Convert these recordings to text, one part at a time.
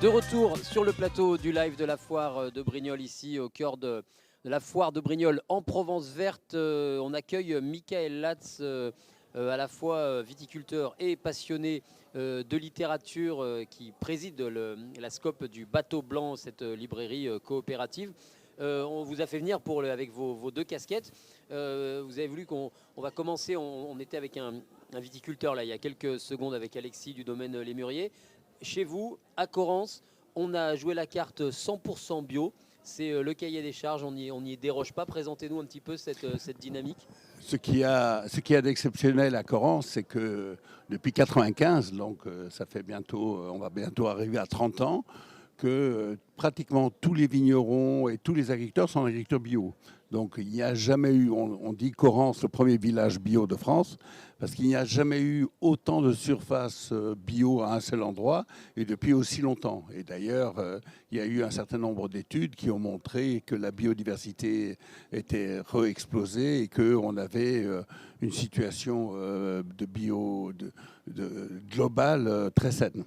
De retour sur le plateau du live de la foire de Brignoles, ici au cœur de la foire de Brignoles en Provence verte. On accueille Michael Latz, à la fois viticulteur et passionné de littérature, qui préside la SCOP du Bateau Blanc, cette librairie coopérative. On vous a fait venir avec vos deux casquettes. Vous avez voulu qu'on va commencer. On était avec un viticulteur là, il y a quelques secondes avec Alexis du domaine Les Mûriers. Chez vous, à Corrence, on a joué la carte 100% bio. C'est le cahier des charges, on n'y déroge pas. Présentez-nous un petit peu cette dynamique. Ce qui a d'exceptionnel à Corrence, c'est que depuis 95, donc ça fait bientôt, on va bientôt arriver à 30 ans, que pratiquement tous les vignerons et tous les agriculteurs sont agriculteurs bio. Donc il n'y a jamais eu, on dit Corrence, le premier village bio de France, parce qu'il n'y a jamais eu autant de surface bio à un seul endroit et depuis aussi longtemps. Et d'ailleurs, il y a eu un certain nombre d'études qui ont montré que la biodiversité était re-explosée et qu'on avait une situation de bio globale très saine.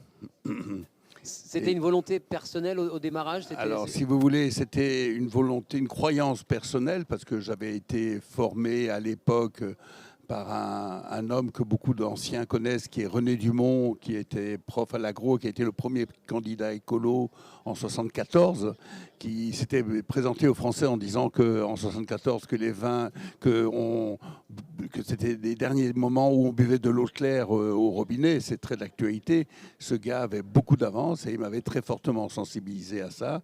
C'était une volonté personnelle au démarrage? Alors, si vous voulez, c'était une volonté, une croyance personnelle, parce que j'avais été formé à l'époque par un homme que beaucoup d'anciens connaissent, qui est René Dumont, qui était prof à l'agro, qui a été le premier candidat écolo en 74, qui s'était présenté aux Français en disant qu'en 74, que les vins, que c'était les derniers moments où on buvait de l'eau claire au robinet. C'est très d'actualité. Ce gars avait beaucoup d'avance et il m'avait très fortement sensibilisé à ça.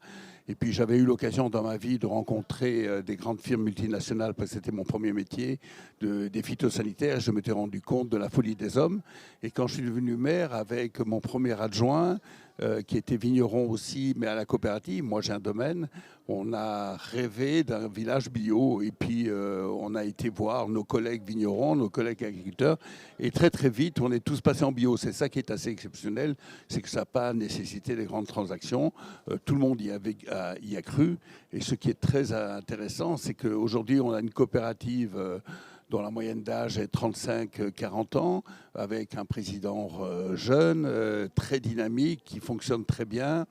Et puis j'avais eu l'occasion dans ma vie de rencontrer des grandes firmes multinationales, parce que c'était mon premier métier, des phytosanitaires. Je m'étais rendu compte de la folie des hommes. Et quand je suis devenu maire, avec mon premier adjoint, qui était vigneron aussi, mais à la coopérative, moi j'ai un domaine, on a rêvé d'un village bio. Et puis on a été voir nos collègues vignerons, nos collègues agriculteurs. Et très très vite, on est tous passés en bio. C'est ça qui est assez exceptionnel, c'est que ça n'a pas nécessité des grandes transactions. Tout le monde y a cru. Et ce qui est très intéressant, c'est qu'aujourd'hui, on a une coopérative dont la moyenne d'âge est 35-40 ans, avec un président jeune, très dynamique, qui fonctionne très bien,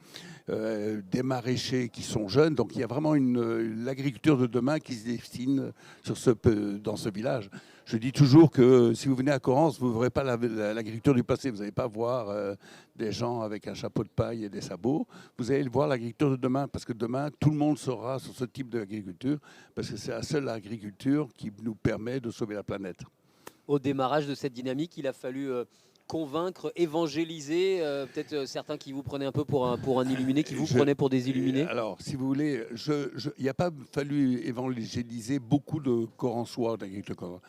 des maraîchers qui sont jeunes. Donc il y a vraiment l'agriculture de demain qui se dessine dans ce village. Je dis toujours que si vous venez à Corrence, vous ne verrez pas l'agriculture du passé. Vous n'allez pas voir des gens avec un chapeau de paille et des sabots. Vous allez voir l'agriculture de demain, parce que demain, tout le monde sera sur ce type d'agriculture, parce que c'est la seule agriculture qui nous permet de sauver la planète. Au démarrage de cette dynamique, il a fallu convaincre, évangéliser, peut-être certains qui vous prenaient un peu pour un illuminé, qui vous prenaient pour des illuminés. Alors, si vous voulez, il n'a pas fallu évangéliser beaucoup de Corrençois, d'agriculteurs.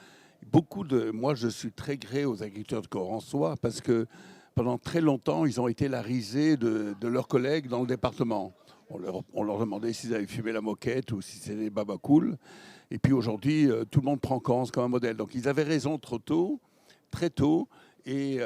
Moi, je suis très gré aux agriculteurs de Corrençois, parce que pendant très longtemps, ils ont été la risée de leurs collègues dans le département. On leur demandait s'ils avaient fumé la moquette ou si c'était des babacools. Et puis aujourd'hui, tout le monde prend Corrence comme un modèle. Donc ils avaient raison très tôt. Mais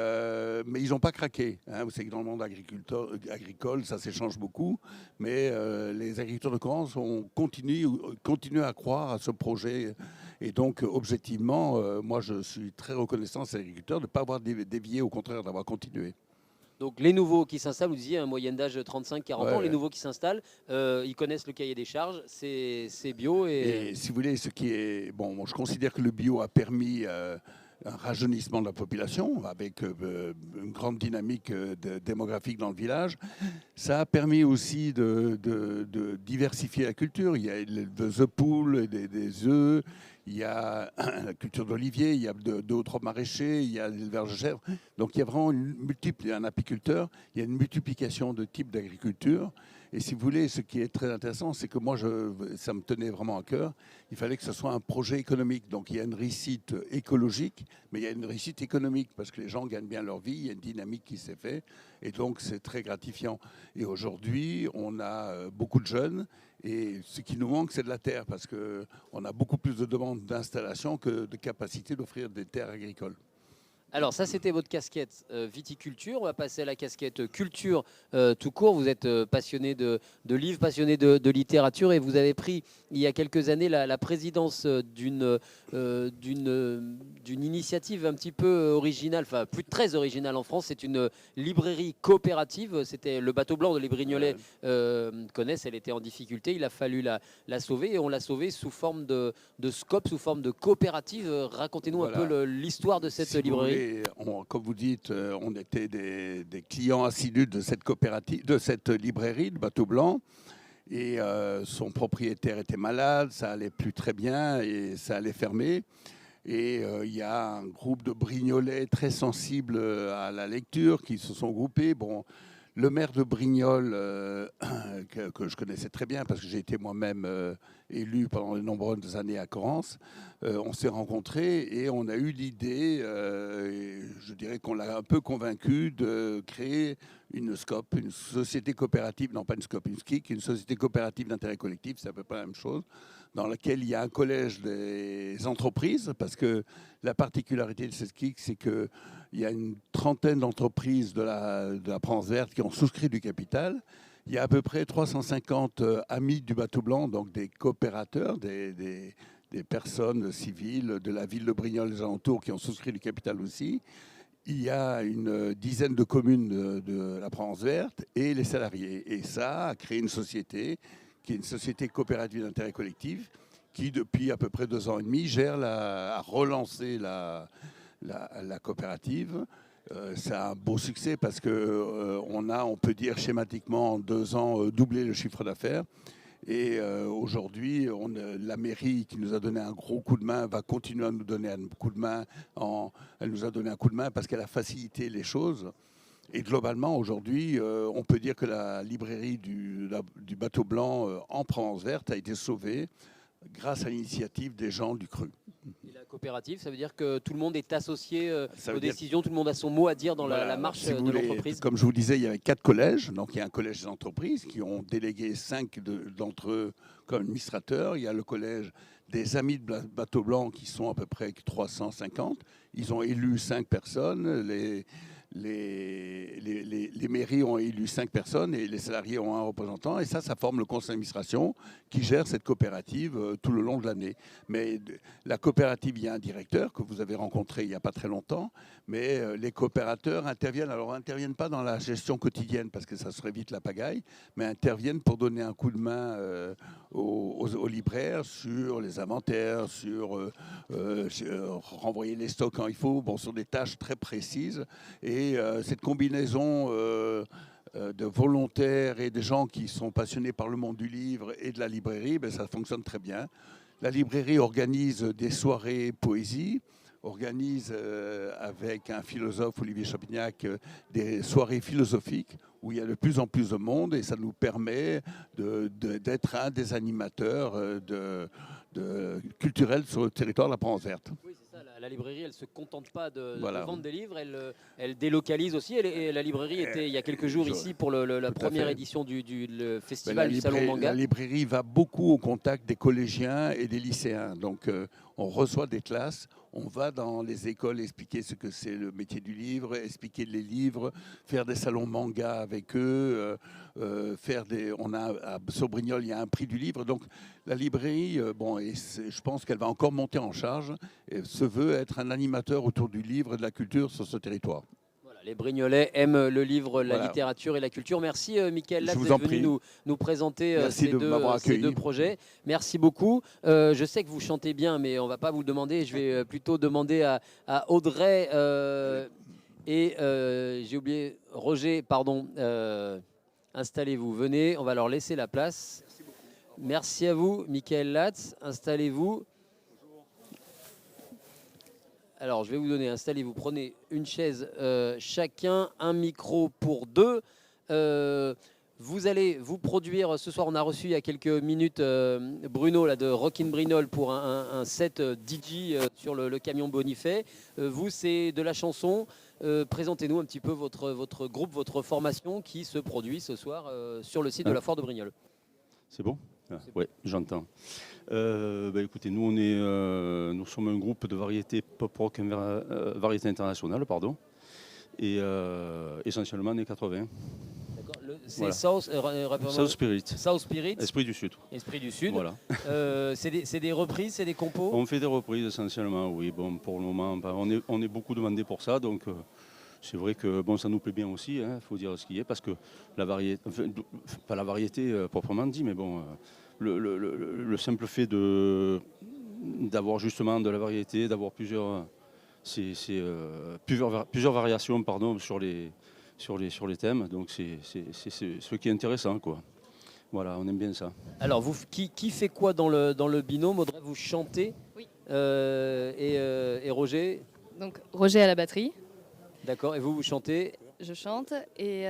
ils n'ont pas craqué. Vous savez que dans le monde agricole, ça s'échange beaucoup. Mais les agriculteurs de Corrence ont continué à croire à ce projet. Et donc, objectivement, moi, je suis très reconnaissant à ces agriculteurs de ne pas avoir dévié, au contraire, d'avoir continué. Donc les nouveaux qui s'installent, vous disiez, moyenne d'âge 35-40 ans, Ouais. les nouveaux qui s'installent, ils connaissent le cahier des charges, c'est bio. Et si vous voulez, je considère que le bio a permis un rajeunissement de la population, avec une grande dynamique démographique dans le village. Ça a permis aussi de diversifier la culture. Il y a des œufs poules, des œufs, il y a la culture d'olivier, il y a deux ou trois maraîchers, il y a l'élevage de chèvres. Donc il y a vraiment un apiculteur, il y a une multiplication de types d'agriculture. Et si vous voulez, ce qui est très intéressant, c'est que moi, ça me tenait vraiment à cœur. Il fallait que ce soit un projet économique. Donc il y a une réussite écologique, mais il y a une réussite économique, parce que les gens gagnent bien leur vie, il y a une dynamique qui s'est faite. Et donc c'est très gratifiant. Et aujourd'hui, on a beaucoup de jeunes. Et ce qui nous manque, c'est de la terre, parce qu'on a beaucoup plus de demandes d'installation que de capacité d'offrir des terres agricoles. Alors ça, c'était votre casquette viticulture. On va passer à la casquette culture tout court. Vous êtes passionné de livres, passionné de littérature et vous avez pris il y a quelques années la présidence d'une initiative un petit peu originale, enfin plus très originale en France. C'est une librairie coopérative. C'était le Bateau Blanc de Les Brignolais connaissent. Elle était en difficulté. Il a fallu la sauver et on l'a sauvée sous forme de scope, sous forme de coopérative. Racontez-nous un peu l'histoire de cette librairie. Comme vous dites, on était des clients assidus de cette coopérative, de cette librairie, le Bateau Blanc. Et son propriétaire était malade, ça allait plus très bien et ça allait fermer. Et il y a un groupe de Brignolais très sensibles à la lecture qui se sont groupés. Bon, le maire de Brignoles, que je connaissais très bien parce que j'ai été moi-même élu pendant de nombreuses années à Corrence, on s'est rencontrés et on a eu l'idée, je dirais qu'on l'a un peu convaincu, de créer une SCOP, une société coopérative, non pas une SCOP, une SCIC, une société coopérative d'intérêt collectif, c'est à peu près la même chose, dans laquelle il y a un collège des entreprises, parce que la particularité de cette SCIC, c'est qu'il y a une trentaine d'entreprises de la Provence verte qui ont souscrit du capital. Il y a à peu près 350 amis du Bateau Blanc, donc des coopérateurs, des personnes civiles de la ville de Brignoles et des alentours qui ont souscrit du capital aussi. Il y a une dizaine de communes de la Provence verte et les salariés. Et ça a créé une société qui est une société coopérative d'intérêt collectif qui, depuis à peu près 2 ans et demi, a relancé la coopérative. Ça a un beau succès parce on peut dire schématiquement en 2 ans doublé le chiffre d'affaires. Et aujourd'hui, la mairie qui nous a donné un gros coup de main va continuer à nous donner un coup de main. Elle nous a donné un coup de main parce qu'elle a facilité les choses. Et globalement, aujourd'hui, on peut dire que la librairie du Bateau Blanc en Provence verte a été sauvée grâce à l'initiative des gens du Cru. Et la coopérative, ça veut dire que tout le monde est associé aux décisions, tout le monde a son mot à dire dans la marche de l'entreprise. Comme je vous disais, il y avait 4 collèges. Donc il y a un collège des entreprises qui ont délégué 5 d'entre eux comme administrateurs. Il y a le collège des amis de Bateau Blanc qui sont à peu près 350. Ils ont élu 5 personnes. Les mairies ont élu 5 personnes et les salariés ont un représentant. Et ça forme le conseil d'administration qui gère cette coopérative tout le long de l'année. Mais la coopérative, il y a un directeur que vous avez rencontré il n'y a pas très longtemps. Mais les coopérateurs interviennent. Alors, n'interviennent pas dans la gestion quotidienne parce que ça serait vite la pagaille, mais interviennent pour donner un coup de main aux libraires sur les inventaires, sur renvoyer les stocks quand il faut, sur des tâches très précises. Et cette combinaison de volontaires et de gens qui sont passionnés par le monde du livre et de la librairie, ça fonctionne très bien. La librairie organise des soirées poésie, organise avec un philosophe, Olivier Chapignac, des soirées philosophiques où il y a de plus en plus de monde et ça nous permet d'être un des animateurs culturels sur le territoire de la Provence verte. Oui, c'est ça. La librairie, elle ne se contente pas de vendre des livres, elle délocalise aussi. Et la librairie était il y a quelques jours ici pour la première édition du festival du Salon Manga. La librairie va beaucoup au contact des collégiens et des lycéens. Donc on reçoit des classes, on va dans les écoles expliquer ce que c'est le métier du livre, expliquer les livres, faire des salons manga avec eux, sur Brignoles, il y a un prix du livre. Donc la librairie, je pense qu'elle va encore monter en charge et se veut être un animateur autour du livre et de la culture sur ce territoire. Les Brignolais aiment le livre, la littérature et la culture. Merci Michael Latz d'être venu nous présenter ces deux projets. Merci beaucoup. Je sais que vous chantez bien, mais on ne va pas vous le demander. Je vais plutôt demander à Audrey et j'ai oublié Roger, pardon. Installez-vous, venez, on va leur laisser la place. Merci à vous, Michael Latz. Installez-vous. Alors, je vais vous donner, installez-vous, prenez une chaise chacun, un micro pour 2. Vous allez vous produire, ce soir on a reçu il y a quelques minutes Bruno là, de Rockin' Brignoles pour un set DJ sur le camion Bonifay. Vous, c'est de la chanson. Présentez-nous un petit peu votre groupe, votre formation qui se produit ce soir sur le site de la Foire de Brignoles. C'est bon ? Oui, j'entends. Écoutez, nous sommes un groupe de variété pop-rock, variété internationale, pardon, et essentiellement années 80. D'accord. C'est Voilà. South Spirit, South Spirit, Esprit du Sud. Esprit du Sud. Voilà. C'est des reprises, c'est des compos. On fait des reprises essentiellement, oui. Bon, pour le moment, on est beaucoup demandé pour ça, donc c'est vrai que bon, ça nous plaît bien aussi, il faut dire ce qui est, parce que la variété, enfin, pas la variété proprement dit, mais bon, le simple fait d'avoir justement de la variété, d'avoir plusieurs variations pardon, sur les thèmes, donc c'est ce qui est intéressant, quoi. Voilà, on aime bien ça. Alors, qui fait quoi dans le binôme? Audrey, vous chantez. Oui. Et Roger, Donc Roger à la batterie, d'accord. Et vous chantez. je chante et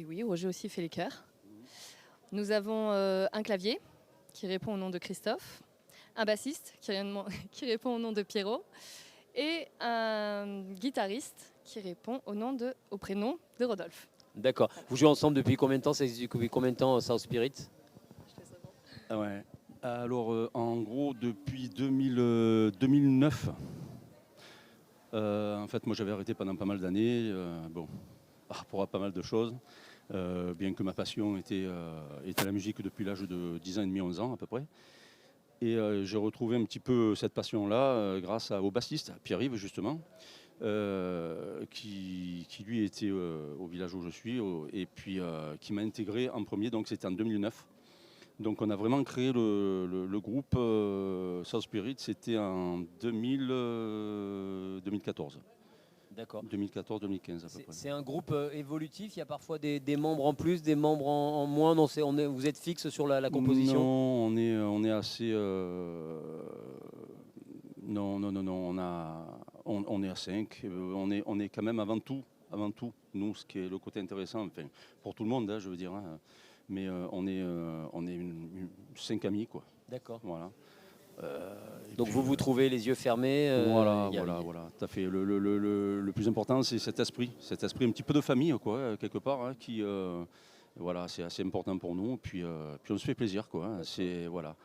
oui, Roger aussi fait les chœurs. Nous avons un clavier qui répond au nom de Christophe, un bassiste qui répond au nom de Pierrot et un guitariste qui répond au prénom de Rodolphe. D'accord. Vous jouez ensemble depuis combien de temps? Ça existe depuis combien de temps, South Spirit? Ah ouais. Alors, en gros, depuis 2009. En fait, moi, j'avais arrêté pendant pas mal d'années, par rapport à pas mal de choses, bien que ma passion était la musique depuis l'âge de 10 ans et demi, 11 ans à peu près. Et j'ai retrouvé un petit peu cette passion-là grâce au bassiste, Pierre-Yves, justement, qui lui était au village où je suis, et puis qui m'a intégré en premier, donc c'était en 2009. Donc on a vraiment créé le groupe South Spirit, c'était en 2014. D'accord. 2014-2015 à peu près. C'est un groupe évolutif. Il y a parfois des membres en plus, des membres en moins. Non, vous êtes fixe sur la composition. Non, on est assez. Non. On est à 5. On est quand même avant tout. Nous, ce qui est le côté intéressant, enfin, pour tout le monde, je veux dire. Mais on est 5 amis, quoi. D'accord. Voilà. Donc vous trouvez les yeux fermés. Voilà, tout à fait. Le plus important, c'est cet esprit un petit peu de famille, quoi, quelque part, qui, voilà, c'est assez important pour nous. Puis on se fait plaisir, quoi. C'est voilà.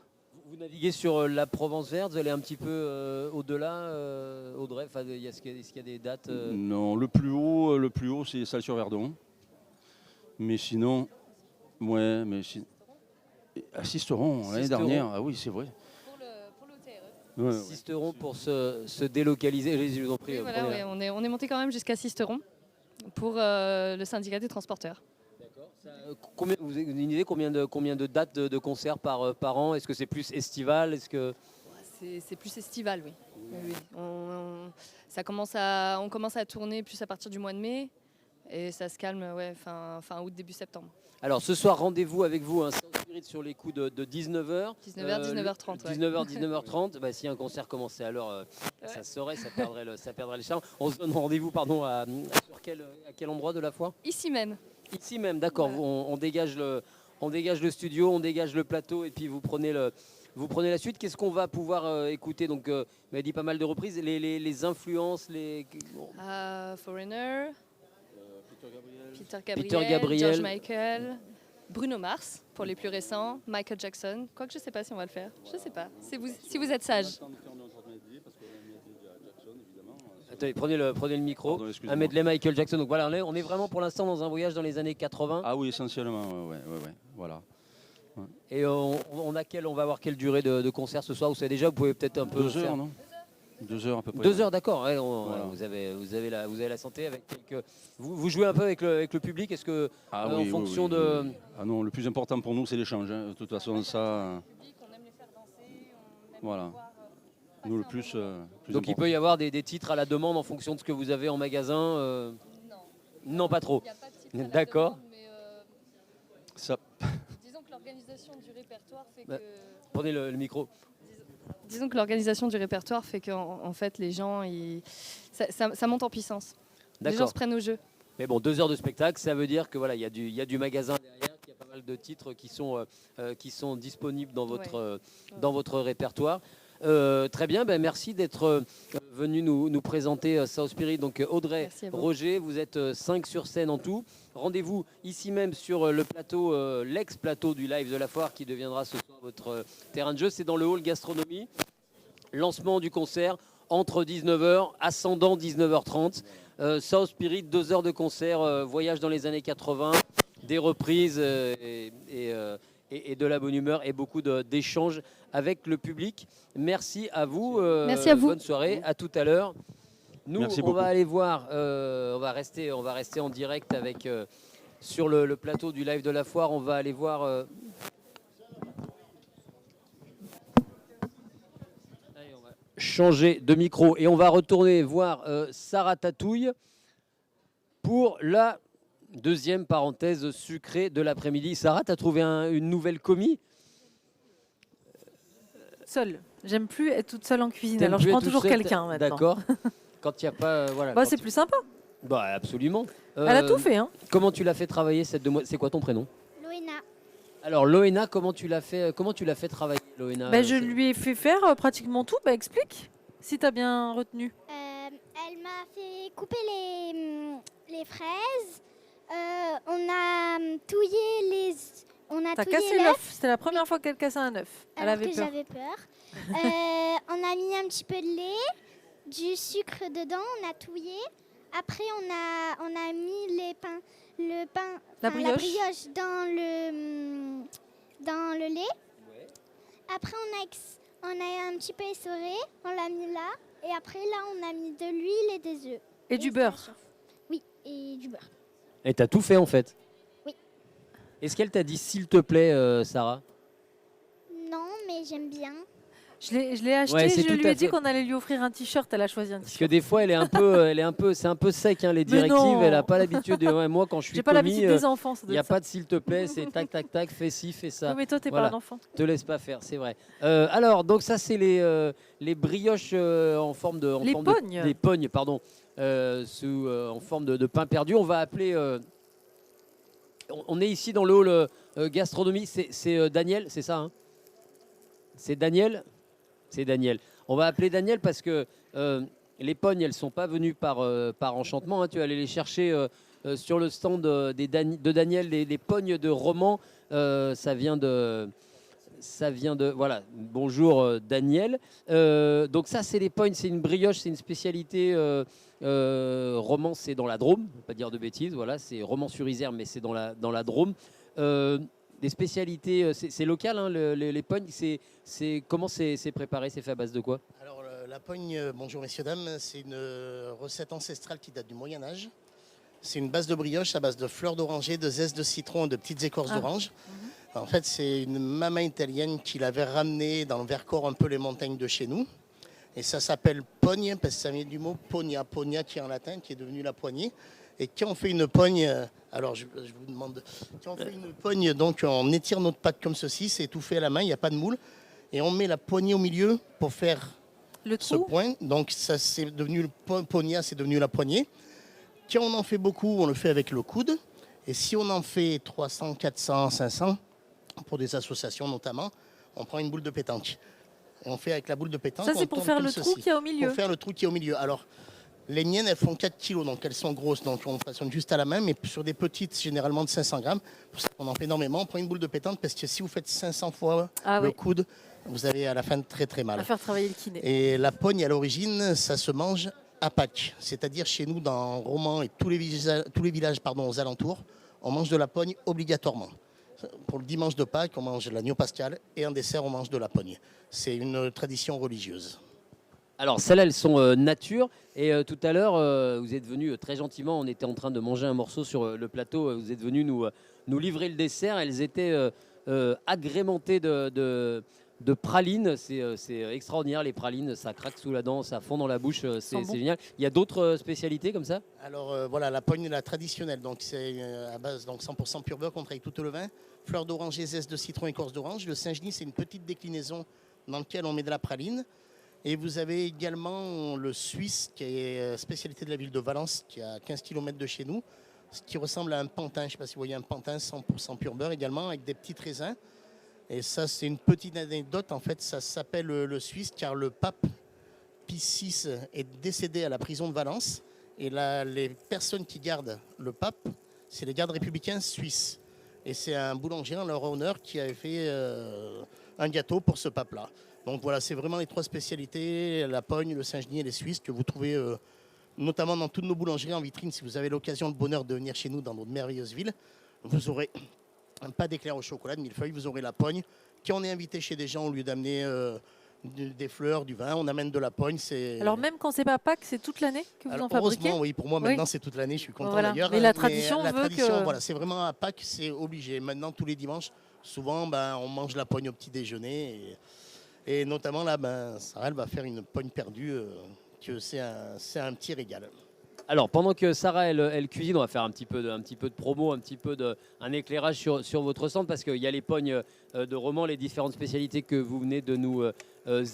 Vous naviguez sur la Provence verte. Vous allez un petit peu au-delà, Audrey. Enfin, est-ce qu'il y a des dates Non, le plus haut, c'est Salles-sur-Verdon. Mais sinon, ouais, à Sisteron l'année dernière. Ah oui, c'est vrai. Pour l'OTRE. Ouais. Sisteron pour se délocaliser. Je vous en prie. Oui, voilà, ouais, on est monté quand même jusqu'à Sisteron pour le syndicat des transporteurs. D'accord. Vous avez une idée combien de dates de concerts par an? Est-ce que c'est plus estival? Est-ce que C'est plus estival, oui. Oui. On commence à tourner plus à partir du mois de mai et ça se calme fin août, début septembre. Alors ce soir, rendez-vous avec vous, South Spirit sur les coups de 19h. 19h30. 19h, 19h30. Bah, si un concert commençait à l'heure, ça perdrait le charme. On se donne rendez-vous à quel endroit de la foire? Ici même. Ici même, d'accord. Voilà. On dégage le studio, on dégage le plateau et puis vous prenez la suite. Qu'est-ce qu'on va pouvoir écouter? Donc, vous m'avez dit pas mal de reprises. Les influences, Foreigner, Peter Peter Gabriel. George Michael, Bruno Mars pour les plus récents, Michael Jackson. Quoique je ne sais pas si on va le faire. Je ne sais pas. Si vous êtes sage. Attendez, prenez le micro. Pardon, Un medley Michael Jackson. Donc voilà, on est vraiment pour l'instant dans un voyage dans les années 80. Ah oui, essentiellement, ouais, voilà. Et on va avoir quelle durée de concert ce soir? Vous savez déjà, vous pouvez peut-être un peu 2 heures, faire. non 2 heures à peu près. 2 heures, d'accord. Ouais, Voilà. vous avez la santé avec quelques. Vous jouez un peu avec le public. Est-ce que en fonction de. Oui. Ah non, le plus important pour nous, c'est l'échange. De toute façon, ça. On aime les faire danser, on aime Voilà. Nous, le plus Donc il peut y avoir des titres à la demande en fonction de ce que vous avez en magasin. Non, pas trop. Il n'y a pas de titre à la D'accord. demande, mais ça. disons que l'organisation du répertoire fait Bah, que. Prenez le micro. Disons que l'organisation du répertoire fait qu'en fait les gens, ça monte en puissance. Les gens D'accord. se prennent au jeu. Mais bon, 2 heures de spectacle, ça veut dire que voilà, il y a du magasin derrière, qu'il y a pas mal de titres qui sont disponibles dans votre répertoire. Très bien, ben, merci d'être venu nous présenter South Spirit. Donc Audrey, Merci à vous. Roger, vous êtes 5 sur scène en tout. Rendez-vous ici même sur le plateau, l'ex-plateau du live de la foire qui deviendra ce soir votre terrain de jeu. C'est dans le hall gastronomie. Lancement du concert entre 19h, ascendant 19h30. South Spirit, 2 heures de concert, voyage dans les années 80, des reprises et de la bonne humeur et beaucoup d'échanges avec le public. Merci à vous. Merci à vous. Bonne soirée. À tout à l'heure. Nous, Merci on beaucoup. va aller voir. On va rester en direct avec sur le plateau du live de la foire. On va aller voir. Allez, on va changer de micro et on va retourner voir Sarah Tatouille pour la deuxième parenthèse sucrée de l'après-midi. Sarah, tu as trouvé une nouvelle commis? Seule. J'aime plus être toute seule en cuisine. T'aimes Alors je plus prends être toujours toute seule, quelqu'un maintenant. D'accord. Quand il n'y a pas. Voilà, Bah, quand c'est plus sympa. Bah, absolument. Elle a tout fait. Hein. Comment tu l'as fait travailler cette demoiselle? C'est quoi ton prénom? Loena, Alors, Loena, comment tu l'as fait travailler, Loena? Bah, je lui ai fait faire pratiquement tout. Bah, explique si tu as bien retenu. elle m'a fait couper les fraises. On a touillé les. On a T'as touillé cassé l'œuf l'œuf. C'était la première fois qu'elle cassait un œuf. Elle alors avait que peur. j'avais peur. On a mis un petit peu de lait, du sucre dedans. On a touillé. Après, on a mis le pain, La enfin, brioche. dans le lait. Après, on a un petit peu essoré. On l'a mis là. Et après, là, on a mis de l'huile et des œufs. Et du ça beurre. chauffe. Oui, et du beurre. Et t'as tout fait en fait? Oui. Est-ce qu'elle t'a dit s'il te plaît, Sarah? Non, mais j'aime bien. Je l'ai acheté. Ouais, c'est je tout lui à ai dit fait. qu'on allait lui offrir un t-shirt. Elle a choisi un Parce que t-shirt. des fois, c'est un peu sec, hein, les Mais directives. non. Elle n'a pas l'habitude. Ouais, moi, quand je suis J'ai pas commis, l'habitude des enfants. il n'y a pas de s'il te plaît. C'est tac, tac, tac, fais ci, fais ça. Oui, mais toi, t'es Voilà. pas un enfant. Te laisse pas faire, c'est vrai. Alors, donc ça, c'est les brioches en forme de... Les pognes. Les pognes, pardon. En forme de pain perdu. On va appeler... on est ici dans le hall gastronomie. C'est Daniel, c'est ça, hein? C'est Daniel? C'est Daniel. On va appeler Daniel parce que les pognes, elles ne sont pas venues par enchantement, hein. Tu vas aller les chercher sur le stand de Daniel, les pognes de roman. Ça vient de... Voilà, bonjour Daniel. Donc ça, c'est les pognes, c'est une brioche, c'est une spécialité. Roman, c'est dans la Drôme, pas dire de bêtises. Voilà, c'est Romans-sur-Isère, mais c'est dans la Drôme. Des spécialités, c'est local, hein, les pognes. Comment c'est préparé? C'est fait à base de quoi? Alors la pogne, bonjour messieurs dames, c'est une recette ancestrale qui date du Moyen-Âge. C'est une base de brioche à base de fleurs d'oranger, de zestes de citron et de petites écorces d'orange. En fait, c'est une maman italienne qui l'avait ramené dans le Vercors, un peu les montagnes de chez nous. Et ça s'appelle pogne parce que ça vient du mot pogna, pogna qui est en latin, qui est devenu la poignée. Et quand on fait une pogne, alors je vous demande, quand on fait une pogne, donc on étire notre pâte comme ceci, c'est tout fait à la main, il n'y a pas de moule. Et on met la poignée au milieu pour faire Le ce trou. point. Donc ça c'est devenu le pogna, c'est devenu la poignée. Quand on en fait beaucoup, on le fait avec le coude. Et si on en fait 300, 400, 500, pour des associations notamment, on prend une boule de pétanque. Et on fait avec la boule de pétanque. Ça, on c'est pour tourne faire comme le trou ceci. qu'il y a au milieu. Pour faire le trou qui est au milieu. Alors, les miennes, elles font 4 kilos, donc elles sont grosses. Donc on façonne juste à la main, mais sur des petites, généralement de 500 grammes. Pour ça qu'on en fait énormément. On prend une boule de pétanque parce que si vous faites 500 fois Ah le oui. coude, vous avez à la fin très très À mal. faire travailler le kiné. Et la pogne, à l'origine, ça se mange à Pâques. C'est-à-dire chez nous, dans Romans et tous les villages aux alentours, on mange de la pogne obligatoirement. Pour le dimanche de Pâques, on mange l'agneau pascal et en dessert, on mange de la pogne. C'est une tradition religieuse. Alors, celles-là, elles sont nature. Et tout à l'heure, vous êtes venu très gentiment. On était en train de manger un morceau sur le plateau. Vous êtes venu nous livrer le dessert. Elles étaient agrémentées de pralines. C'est extraordinaire, les pralines. Ça craque sous la dent, ça fond dans la bouche. C'est bon. génial. Il y a d'autres spécialités comme ça? Alors voilà, la pogne, la traditionnelle, donc c'est à base donc 100% pur beurre qu'on travaille tout le vin, fleurs d'oranger, zeste de citron, écorce d'orange. Le Saint-Genis, c'est une petite déclinaison dans laquelle on met de la praline. Et vous avez également le Suisse, qui est spécialité de la ville de Valence, qui est à 15 km de chez nous, ce qui ressemble à un pantin. Je ne sais pas si vous voyez un pantin 100% pur beurre également, avec des petits raisins. Et ça, c'est une petite anecdote. En fait, ça s'appelle le Suisse car le pape Pie VI est décédé à la prison de Valence. Et là, les personnes qui gardent le pape, c'est les gardes républicains suisses. Et c'est un boulanger en leur honneur qui avait fait un gâteau pour ce pape-là. Donc voilà, c'est vraiment les 3 spécialités, la pogne, le Saint-Genis et les Suisses, que vous trouvez notamment dans toutes nos boulangeries en vitrine. Si vous avez l'occasion, le bonheur de venir chez nous dans notre merveilleuse ville, vous aurez pas d'éclair au chocolat, de millefeuille, vous aurez la pogne. Quand on est invité chez des gens, au lieu d'amener des fleurs, du vin, on amène de la pogne. Alors même quand c'est pas Pâques, c'est toute l'année que vous en fabriquez? Heureusement, oui, pour moi maintenant c'est toute l'année, je suis content d'ailleurs. Mais la tradition veut que... Voilà, c'est vraiment à Pâques, c'est obligé. Maintenant, tous les dimanches, souvent, on mange la pogne au petit déjeuner. Et notamment là, Sarah, elle va faire une pogne perdue, que c'est un petit régal. Alors, pendant que Sarah, elle cuisine, on va faire un petit peu de promo, un éclairage sur votre centre, parce qu'il y a les pognes de Romans, les différentes spécialités que vous venez de nous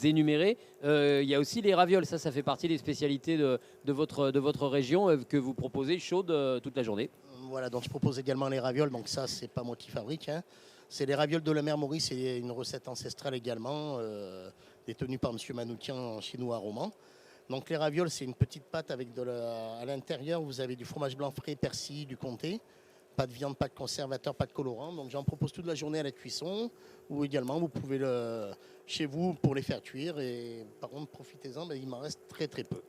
énumérer. Il y a aussi les ravioles, ça fait partie des spécialités de votre région que vous proposez chaudes toute la journée. Voilà, donc je propose également les ravioles, donc ça, c'est pas moi qui fabrique. C'est les ravioles de la mer Maurice, c'est une recette ancestrale également, détenue par M. Manoukian chez nous à Romans. Donc les ravioles, c'est une petite pâte avec à l'intérieur, vous avez du fromage blanc frais, persil, du comté, pas de viande, pas de conservateur, pas de colorant. Donc j'en propose toute la journée à la cuisson, ou également vous pouvez chez vous pour les faire cuire. Et par contre, profitez-en, il m'en reste très très peu.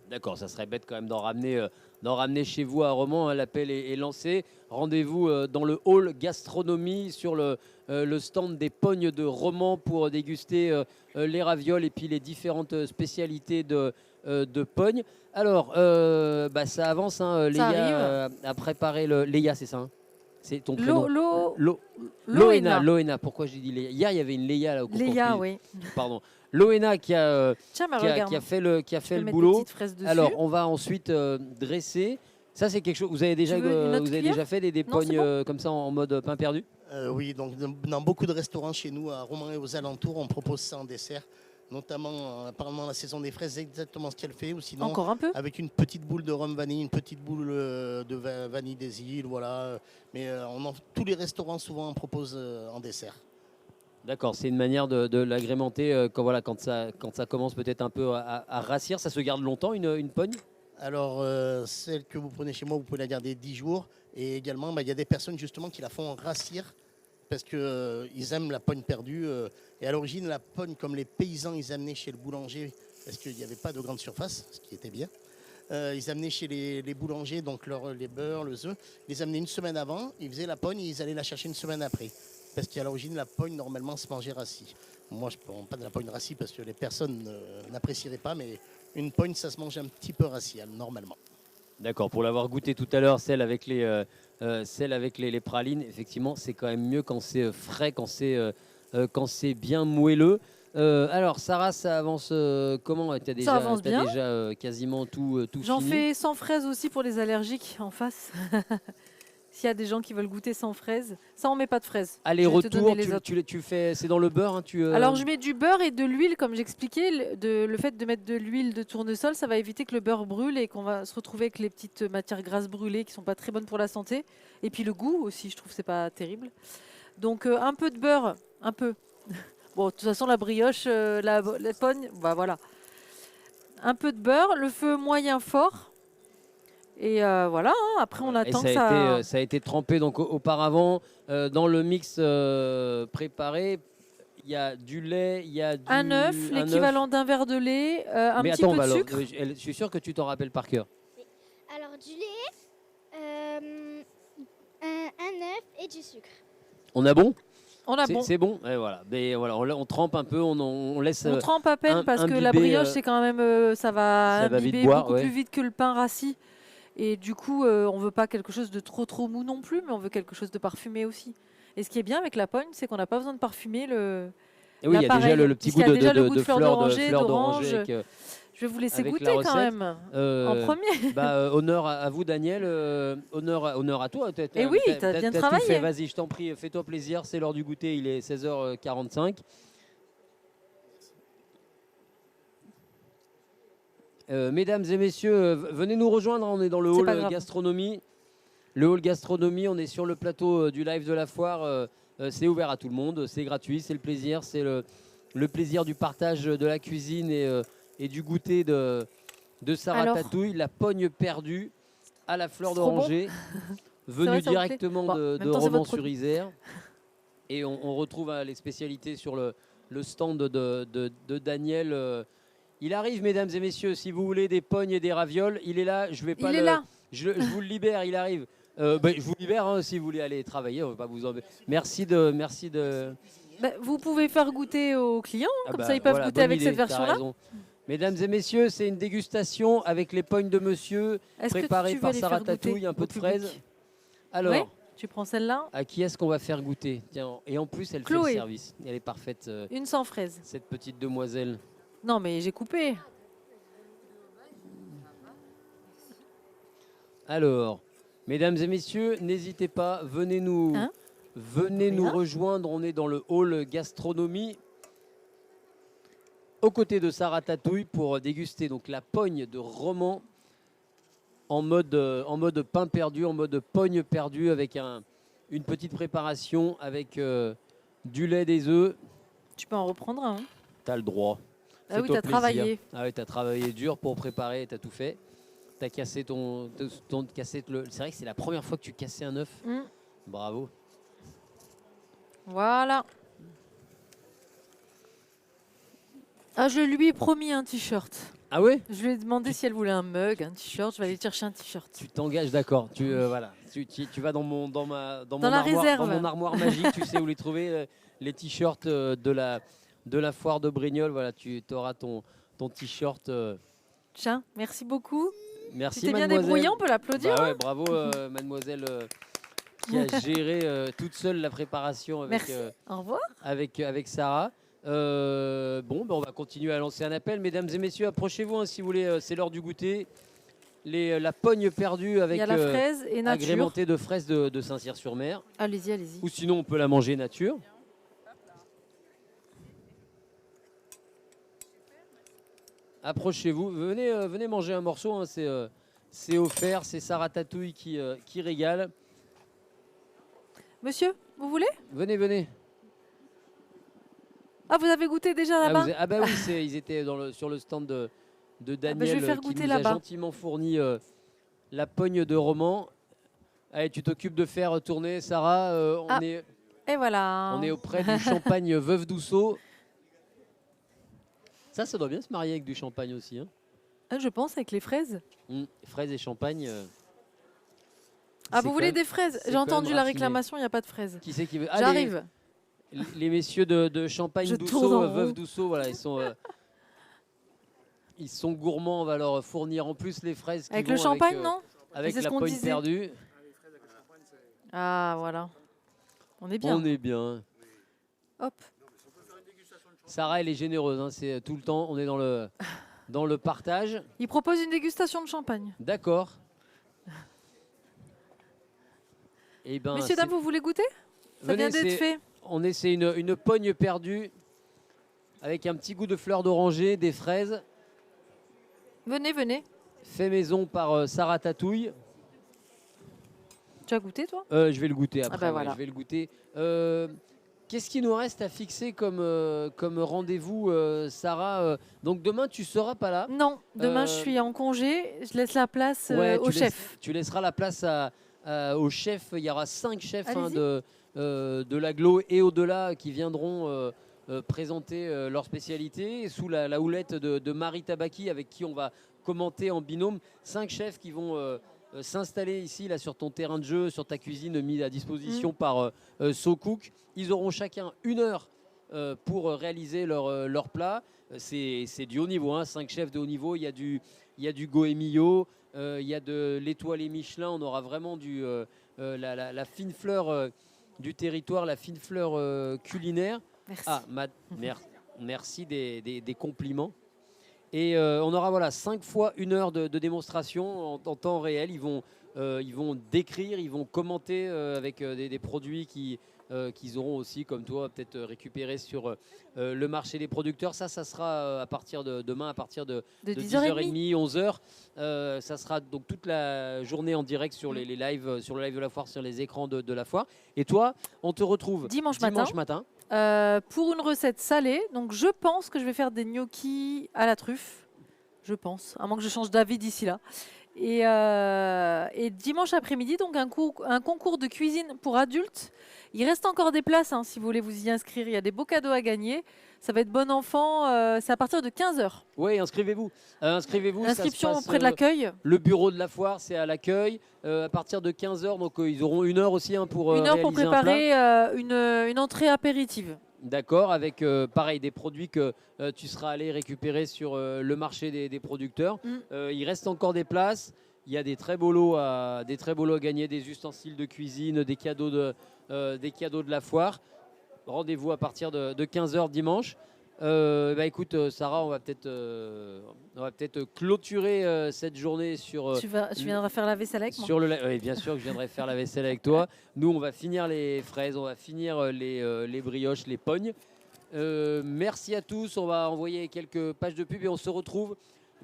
D'accord, ça serait bête quand même d'en ramener chez vous à Romans. L'appel est lancé. Rendez-vous dans le hall gastronomie sur le stand des pognes de Romans pour déguster les ravioles et puis les différentes spécialités de pognes. Alors, ça avance. Léa a préparé Léa, c'est ça, hein? C'est ton prénom. Loéna. Pourquoi j'ai dit Léa? Hier, il y avait une Léa là au concours. Léa, oui. Pardon. Loéna qui a fait le boulot. Alors, on va ensuite dresser. Ça, c'est quelque chose. Vous avez déjà fait des pognes comme ça en mode pain perdu? Oui, donc dans beaucoup de restaurants chez nous, à Romans et aux alentours, on propose ça en dessert. Notamment pendant la saison des fraises, c'est exactement ce qu'elle fait. Ou sinon, encore un peu, avec une petite boule de rhum vanille, une petite boule de vanille des îles, voilà. Mais tous les restaurants souvent en proposent en dessert. D'accord, c'est une manière de l'agrémenter quand ça commence peut-être un peu à rassir. Ça se garde longtemps, une pogne? Alors, celle que vous prenez chez moi, vous pouvez la garder 10 jours. Et également, il y a des personnes justement qui la font rassir parce qu'ils aiment la pogne perdue. Et à l'origine, la pogne, comme les paysans, ils amenaient chez le boulanger parce qu'il n'y avait pas de grande surface, ce qui était bien. Ils amenaient chez les boulangers donc les beurres, les œufs. Ils les amenaient une semaine avant, ils faisaient la pogne et ils allaient la chercher une semaine après. Parce qu'à l'origine, la pogne, normalement, se mangeait rassis. Moi, je ne prends pas de la pogne rassis parce que les personnes n'apprécieraient pas, mais une pogne, ça se mange un petit peu rassis, normalement. D'accord, pour l'avoir goûté tout à l'heure, celle avec les pralines, effectivement, c'est quand même mieux quand c'est frais, quand c'est bien moelleux. Alors, Sarah, ça avance comment? Tu as déjà quasiment tout fini. J'en fais sans fraises aussi pour les allergiques en face. S'il y a des gens qui veulent goûter sans fraises, ça on met pas de fraises. Aller-retour, tu fais, c'est dans le beurre, hein, Alors je mets du beurre et de l'huile, comme j'expliquais. Le fait de mettre de l'huile de tournesol, ça va éviter que le beurre brûle et qu'on va se retrouver avec les petites matières grasses brûlées qui sont pas très bonnes pour la santé. Et puis le goût aussi, je trouve que c'est pas terrible. Donc un peu de beurre, un peu. Bon, de toute façon la brioche, la pogne, voilà. Un peu de beurre, le feu moyen fort. Et voilà, après on attend que ça... Ça a été trempé donc auparavant dans le mix préparé. Il y a du lait, il y a un œuf, l'équivalent d'un verre de lait, un petit peu de sucre. Je suis sûr que tu t'en rappelles par cœur. Alors du lait, un œuf et du sucre. On a bon? C'est bon. Et voilà. Mais voilà, on trempe un peu, on laisse. On trempe à peine parce que la brioche c'est quand même ça va imbiber beaucoup plus vite que le pain rassis. Et du coup, on ne veut pas quelque chose de trop mou non plus, mais on veut quelque chose de parfumé aussi. Et ce qui est bien avec la pogne, c'est qu'on n'a pas besoin de parfumer le. Et oui, il y a déjà le petit goût de fleur d'orange. Je vais vous laisser goûter quand même en premier. Honneur à vous, Daniel. Honneur à toi. Et oui, tu as bien travaillé. Vas-y, je t'en prie, fais-toi plaisir. C'est l'heure du goûter. Il est 16h45. Mesdames et messieurs, venez nous rejoindre. On est dans le hall gastronomie. Le hall gastronomie, on est sur le plateau du live de la foire C'est ouvert à tout le monde, c'est gratuit, c'est le plaisir, c'est le plaisir du partage de la cuisine et du goûter de Sarah Alors Tatouille, la pogne perdue à la fleur C'est trop bon. d'oranger, venue vrai, ça vous plaît directement Bon, en de même temps, c'est votre Romans-sur-Isère. Et on retrouve les spécialités sur le stand de Daniel. Il arrive, mesdames et messieurs, si vous voulez des pognes et des ravioles, il est là. Je vais pas Il est là. Je vous le libère, il arrive. Je vous libère hein, si vous voulez aller travailler. On va pas vous embêter. Merci de. Bah, vous pouvez faire goûter aux clients, Ah comme bah, ça ils peuvent voilà, goûter bonne avec idée, cette t'as version-là. raison. Mesdames et messieurs, c'est une dégustation avec les pognes de monsieur, Est-ce que préparées tu veux par les Sarah faire goûter Tatouille, un peu au de public? fraises. Alors, Oui, tu prends celle-là, à qui est-ce qu'on va faire goûter? Tiens, et en plus, elle fait Chloé. le service. Elle est parfaite, une sans fraise. cette petite demoiselle. Non, mais j'ai coupé. Alors, mesdames et messieurs, n'hésitez pas, venez nous Hein Rien. rejoindre. On est dans le hall gastronomie, aux côtés de Sarah Tatouille, pour déguster donc la pogne de Romans en mode pain perdu, en mode pogne perdue, avec une petite préparation avec du lait, des œufs. Tu peux en reprendre un. Hein. T'as le droit. Ah oui, Fais-toi t'as plaisir. travaillé. Ah oui, t'as travaillé dur pour préparer, t'as tout fait. T'as cassé c'est vrai que c'est la première fois que tu cassais un œuf. Mm. Bravo. Voilà. Ah, je lui ai promis un t-shirt. Ah ouais? Je lui ai demandé si elle voulait un mug, un t-shirt. Je vais aller chercher un t-shirt. Tu t'engages, d'accord. Voilà. Tu vas dans mon la réserve. dans mon armoire magique. Tu sais où les trouver, les t-shirts de la foire de Brignoles. Voilà, tu auras ton t-shirt. Tiens, merci beaucoup. Merci, Tu t'es bien mademoiselle. débrouillée, on peut l'applaudir. Bah ouais, bravo, mademoiselle, qui a géré toute seule la préparation avec, Merci. Au revoir. avec Sarah. On va continuer à lancer un appel. Mesdames et messieurs, approchez-vous hein, si vous voulez. C'est l'heure du goûter. La pogne perdue Il avec y a la fraise et nature. agrémentée de fraises de Saint-Cyr-sur-Mer. Allez-y, allez-y. Ou sinon, on peut la manger nature. Approchez-vous. Venez manger un morceau. Hein, c'est offert. C'est Sarah Tatouille qui régale. Monsieur, vous voulez? Venez. Ah, vous avez goûté déjà là-bas? Bah oui, ils étaient sur le stand de Daniel je vais faire qui goûter nous a là-bas. gentiment fourni la pogne de Romans. Allez, tu t'occupes de faire tourner, Sarah. Et voilà. On est auprès du champagne Veuve d'Ousseau. Ça doit bien se marier avec du champagne aussi. Hein. Ah, je pense avec les fraises. Fraises et champagne. Ah, c'est vous voulez quand même- des fraises? c'est J'ai quand entendu même la raffiné. réclamation, il n'y a pas de fraises. Qui c'est qui veut J'arrive. Les messieurs de champagne Je tourne d'Ousseau, en Veuve rond. d'Ousseau, voilà, ils sont gourmands. On va leur fournir en plus les fraises. qui Avec le vont champagne, non? Avec C'est ce la qu'on pogne disait. perdue. Ah, voilà. On est bien. On est bien. Hop. Sarah, elle est généreuse. Hein, c'est tout le temps. On est dans le partage. Il propose une dégustation de champagne. D'accord. Eh ben, Messieurs, dames, vous voulez goûter? Ça venez, vient d'être c'est- fait. c'est une pogne perdue avec un petit goût de fleurs d'oranger, des fraises, Venez. fait maison par Sarah Tatouille. Tu as goûté, toi? Je vais le goûter après. bah ouais, voilà. Je vais le goûter. Qu'est-ce qui nous reste à fixer comme rendez-vous, Sarah? Donc demain, tu seras pas là. Non, demain, je Euh, suis en congé. Je laisse la place Ouais, au chef. Tu laisseras la place au chef. Il y aura 5 chefs hein, Allez-y. de l'agglo et au-delà qui viendront présenter leur spécialité sous la houlette de Marie Tabaki avec qui on va commenter en binôme. 5 chefs qui vont s'installer ici là, sur ton terrain de jeu, sur ta cuisine mise à disposition par SoCook. Ils auront chacun 1 heure pour réaliser leur plat. C'est du haut niveau, 5 chefs de haut niveau. Il y a du Goemio, il y a de l'étoile et Michelin. On aura vraiment la fine fleur du territoire, la fine fleur culinaire. Merci. Ah, merci des compliments. Et on aura 5 fois 1 heure de démonstration en temps réel. Ils vont décrire, ils vont commenter avec des produits qu'ils auront aussi, comme toi, peut-être récupéré sur le marché des producteurs. Ça sera à partir de demain, à partir de 10h30, 11h. Ça sera donc toute la journée en direct sur les lives, sur le live de la foire, sur les écrans de la foire. Et toi, on te retrouve Dimanche matin. Pour une recette salée. Donc je pense que je vais faire des gnocchis à la truffe. Je pense, à moins que je change d'avis d'ici là. Et dimanche après-midi, donc un concours de cuisine pour adultes. Il reste encore des places si vous voulez vous y inscrire. Il y a des beaux cadeaux à gagner. Ça va être bon enfant. C'est à partir de 15h. Oui, inscrivez-vous. Inscription ça se passe, auprès de l'accueil. Le bureau de la foire, c'est à l'accueil. À partir de 15h, donc ils auront 1 heure aussi pour une heure pour réaliser un préparer plat. une entrée apéritive. D'accord, avec pareil des produits que tu seras allé récupérer sur le marché des producteurs. Il reste encore des places. Il y a des très beaux lots à gagner, des ustensiles de cuisine, des cadeaux de la foire. Rendez-vous à partir de 15h dimanche. Écoute, Sarah, on va peut-être clôturer cette journée sur. Tu viendras faire la vaisselle avec moi. Oui, bien sûr que je viendrai faire la vaisselle avec toi. Nous, on va finir les fraises, on va finir les brioches, les pognes. Merci à tous. On va envoyer quelques pages de pub et on se retrouve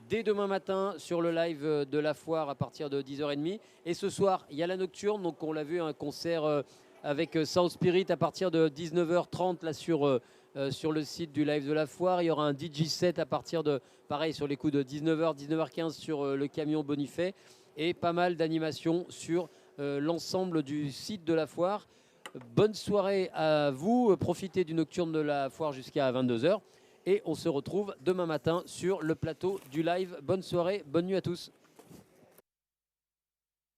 dès demain matin sur le live de la foire à partir de 10h30. Et ce soir, il y a la nocturne. Donc, on l'a vu, un concert avec South Spirit à partir de 19h30 là sur le site du live de la foire. Il y aura un DJ set à partir de, pareil, sur les coups de 19h, 19h15 sur le camion Bonifay. Et pas mal d'animations sur l'ensemble du site de la foire. Bonne soirée à vous. Profitez du nocturne de la foire jusqu'à 22h. Et on se retrouve demain matin sur le plateau du live. Bonne soirée, bonne nuit à tous.